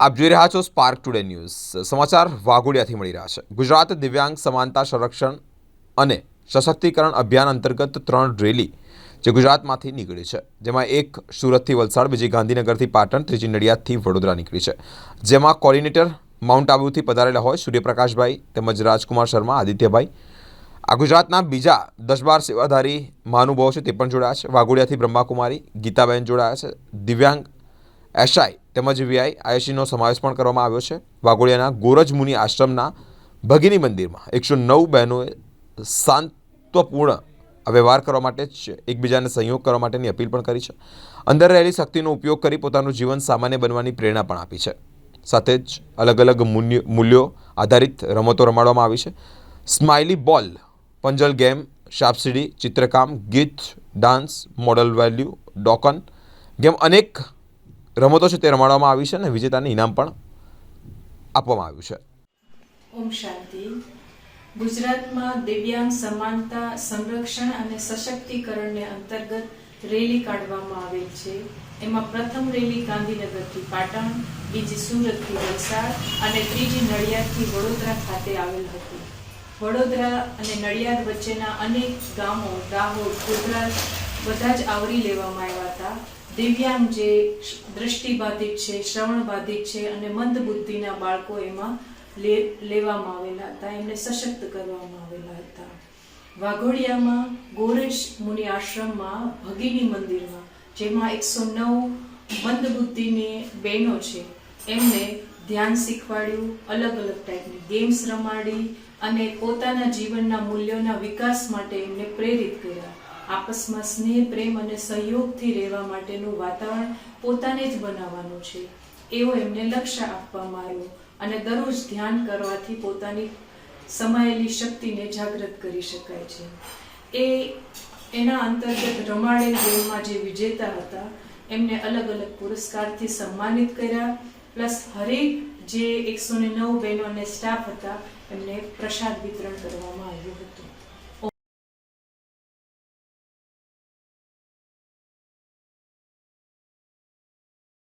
આપ જોઈ રહ્યા છો સ્પાર્ક ટુડે ન્યૂઝ. સમાચાર વાઘોડિયાથી મળી રહ્યા છે. ગુજરાત દિવ્યાંગ સમાનતા સંરક્ષણ અને સશક્તિકરણ અભિયાન અંતર્ગત 3 રેલી જે ગુજરાતમાંથી નીકળી છે, જેમાં એક સુરતથી વલસાડ, બીજી ગાંધીનગરથી પાટણ, ત્રીજી નડિયાદથી વડોદરા નીકળી છે. જેમાં કોર્ડિનેટર માઉન્ટ આબુથી પધારેલા હોય સૂર્યપ્રકાશભાઈ તેમજ રાજકુમાર શર્મા, આદિત્યભાઈ. આ ગુજરાતના બીજા 10-12 સેવાધારી મહાનુભાવો છે તે પણ જોડાયા છે. વાઘોડિયાથી બ્રહ્માકુમારી ગીતાબેન જોડાયા છે. દિવ્યાંગ એસઆઈ તેમજ વીઆઈ આઈએસસીનો સમાવેશ પણ કરવામાં આવ્યો છે. વાઘોડિયાના ગોરજ મુનિ આશ્રમના ભગીની મંદિરમાં 109 બહેનોએ શાંતપૂર્ણ વ્યવહાર કરવા માટે જ એકબીજાને સહયોગ કરવા માટેની અપીલ પણ કરી છે. અંદર રહેલી શક્તિનો ઉપયોગ કરી પોતાનું જીવન સામાન્ય બનવાની પ્રેરણા પણ આપી છે. સાથે જ અલગ અલગ મૂલ્યો આધારિત રમતો રમાડવામાં આવી છે. સ્માઇલી બોલ, પંજલ ગેમ, સાપસીડી, ચિત્રકામ, ગીત, ડાન્સ, મોડલ વેલ્યુ, ડોકન ગેમ અનેક રમતો છે તે રમાડવામાં આવી છે અને વિજેતાને ઇનામ પણ આપવામાં આવ્યું છે. ઓમ શાંતિ. ગુજરાતમાં દિવ્યાંગ સમાનતા સંરક્ષણ અને સશક્તિકરણને અંતર્ગત રેલી કાઢવામાં આવેલ છે. એમાં પ્રથમ રેલી ગાંધીનગરથી પાટણ, બીજી સુરતથી વલસાડ અને ત્રીજી નડિયાદથી વડોદરા ખાતે આવેલ હતી. વડોદરા અને નડિયાદ વચ્ચેના અનેક ગામો, દાહોદ, ગોધરા બધા જ આવરી લેવામાં આવ્યા હતા. દિવ્યાંગ જે દ્રષ્ટિબાધિત છે, શ્રવણબાધિત છે અને મંદ બુદ્ધિના બાળકો એમાં લેવામાં આવેલા હતા, એમને સશક્ત કરવામાં આવેલા હતા. વાઘોડિયામાં ગોરજ મુનિ આશ્રમમાં ભગીની મંદિરમાં, જેમાં 109 મંદ બુદ્ધિની બહેનો છે, એમને ધ્યાન શીખવાડ્યું, અલગ અલગ ટાઈપની ગેમ્સ રમાડી અને પોતાના જીવનના મૂલ્યોના વિકાસ માટે એમને પ્રેરિત કર્યા. આપસમાં સ્નેહ, પ્રેમ અને સહયોગથી રહેવા માટેનું વાતાવરણ પોતાને જ બનાવવાનું છે એવો એમને લક્ષ્ય આપવામાં આવ્યો અને દરરોજ ધ્યાન કરવાથી પોતાની સમાયેલી શક્તિને જાગૃત કરી શકાય છે. એના અંતર્ગત રમાડેલ ગેમમાં જે વિજેતા હતા એમને અલગ અલગ પુરસ્કારથી સન્માનિત કર્યા. પ્લસ હરેક જે 109 બહેનો અને સ્ટાફ હતા એમને પ્રસાદ વિતરણ કરવામાં આવ્યું હતું.